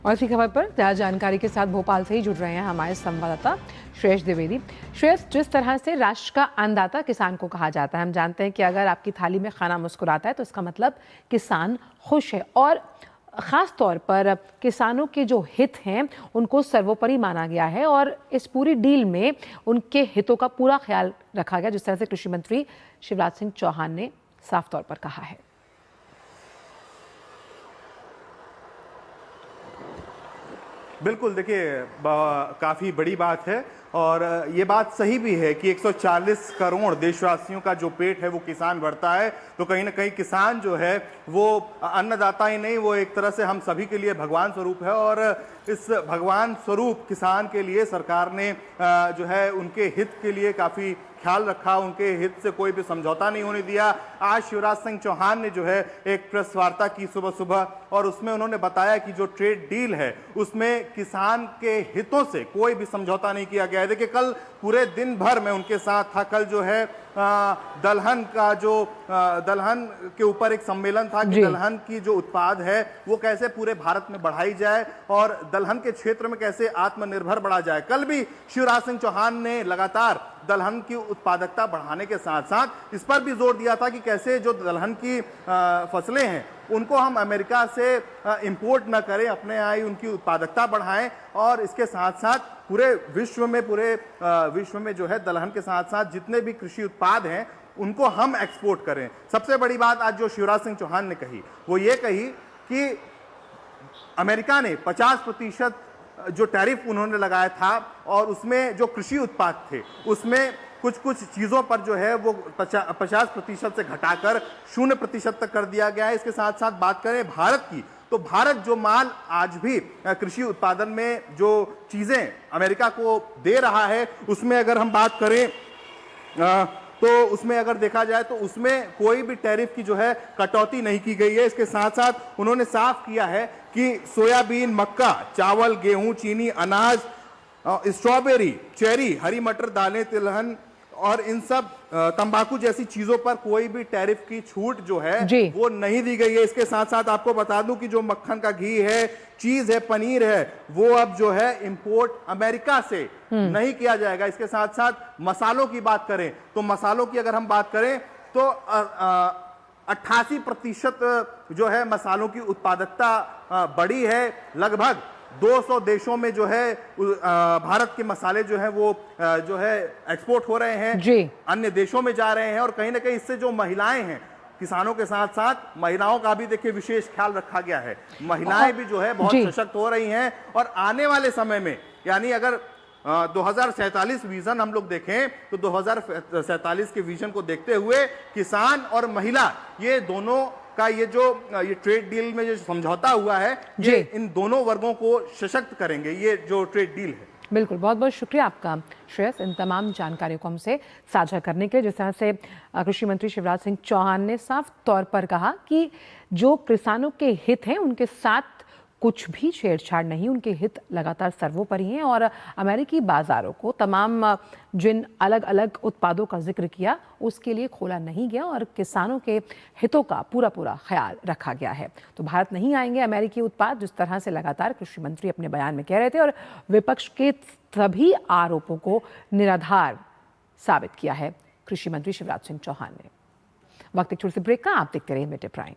और इसी खबर पर ज़्यादा जानकारी के साथ भोपाल से ही जुड़ रहे हैं हमारे संवाददाता श्रेयस द्विवेदी। श्रेयस, जिस तरह से राष्ट्र का अन्नदाता किसान को कहा जाता है, हम जानते हैं कि अगर आपकी थाली में खाना मुस्कुराता है तो इसका मतलब किसान खुश है, और ख़ास तौर पर किसानों के जो हित हैं उनको सर्वोपरि माना गया है और इस पूरी डील में उनके हितों का पूरा ख्याल रखा गया, जिस तरह से कृषि मंत्री शिवराज सिंह चौहान ने साफ तौर पर कहा है। बिल्कुल, देखिए काफ़ी बड़ी बात है और ये बात सही भी है कि 140 करोड़ देशवासियों का जो पेट है वो किसान भरता है। तो कहीं ना कहीं किसान जो है वो अन्नदाता ही नहीं, वो एक तरह से हम सभी के लिए भगवान स्वरूप है। और इस भगवान स्वरूप किसान के लिए सरकार ने जो है उनके हित के लिए काफ़ी ख्याल रखा, उनके हित से कोई भी समझौता नहीं होने दिया। आज शिवराज सिंह चौहान ने जो है एक प्रेस वार्ता की सुबह सुबह, और उसमें उन्होंने बताया कि जो ट्रेड डील है उसमें किसान के हितों से कोई भी समझौता नहीं किया गया है। देखिए, कल पूरे दिन भर मैं उनके साथ था। कल जो है दलहन का जो दलहन के ऊपर एक सम्मेलन था कि दलहन की जो उत्पाद है वो कैसे पूरे भारत में बढ़ाई जाए और दलहन के क्षेत्र में कैसे आत्मनिर्भर बढ़ा जाए। कल भी शिवराज सिंह चौहान ने लगातार दलहन की उत्पादकता बढ़ाने के साथ साथ इस पर भी जोर दिया था कि कैसे जो दलहन की फसलें हैं उनको हम अमेरिका से इंपोर्ट न करें, अपने यहाँ ही उनकी उत्पादकता बढ़ाएं, और इसके साथ साथ पूरे विश्व में जो है दलहन के साथ साथ जितने भी कृषि उत्पाद हैं उनको हम एक्सपोर्ट करें। सबसे बड़ी बात आज जो शिवराज सिंह चौहान ने कही वो ये कही कि अमेरिका ने 50% जो टैरिफ उन्होंने लगाया था और उसमें जो कृषि उत्पाद थे उसमें कुछ चीज़ों पर जो है वो 50% से घटाकर 0% तक कर दिया गया है। इसके साथ साथ बात करें भारत की, तो भारत जो माल आज भी कृषि उत्पादन में जो चीज़ें अमेरिका को दे रहा है उसमें अगर हम बात करें तो उसमें अगर देखा जाए तो उसमें कोई भी टैरिफ की जो है कटौती नहीं की गई है। इसके साथ साथ उन्होंने साफ किया है कि सोयाबीन, मक्का, चावल, गेहूं, चीनी, अनाज, स्ट्रॉबेरी, चेरी, हरी मटर, दालें, तिलहन और इन सब तंबाकू जैसी चीजों पर कोई भी टैरिफ की छूट जो है वो नहीं दी गई है। इसके साथ साथ आपको बता दूं कि जो मक्खन का घी है, चीज है, पनीर है, वो अब जो है इंपोर्ट अमेरिका से नहीं किया जाएगा। इसके साथ साथ मसालों की बात करें तो मसालों की अगर हम बात करें तो 88% जो है मसालों की उत्पादकता बढ़ी है। लगभग 200 देशों में जो है भारत के मसाले जो है वो जो है एक्सपोर्ट हो रहे हैं, अन्य देशों में जा रहे हैं। और कहीं ना कहीं इससे जो महिलाएं हैं, किसानों के साथ साथ महिलाओं का भी देखिए विशेष ख्याल रखा गया है। महिलाएं भी जो है बहुत सशक्त हो रही हैं और आने वाले समय में, यानी अगर 2047 विजन हम लोग देखें तो 2047 के विजन को देखते हुए किसान और महिला, ये दोनों का ये ट्रेड डील में जो समझौता हुआ है ये इन दोनों वर्गों को सशक्त करेंगे, ये जो ट्रेड डील है। बिल्कुल, बहुत बहुत शुक्रिया आपका श्रेयस, इन तमाम जानकारियों को हमसे साझा करने के लिए। जिस तरह से कृषि मंत्री शिवराज सिंह चौहान ने साफ तौर पर कहा कि जो किसानों के हित हैं उनके साथ कुछ भी छेड़छाड़ नहीं, उनके हित लगातार सर्वोपरि हैं और अमेरिकी बाजारों को तमाम जिन अलग अलग उत्पादों का जिक्र किया उसके लिए खोला नहीं गया और किसानों के हितों का पूरा ख्याल रखा गया है। तो भारत नहीं आएंगे अमेरिकी उत्पाद, जिस तरह से लगातार कृषि मंत्री अपने बयान में कह रहे थे, और विपक्ष के सभी आरोपों को निराधार साबित किया है कृषि मंत्री शिवराज सिंह चौहान ने। वक्त एक छोटे से ब्रेक का, आप देखते रहिए मिड डे प्राइम।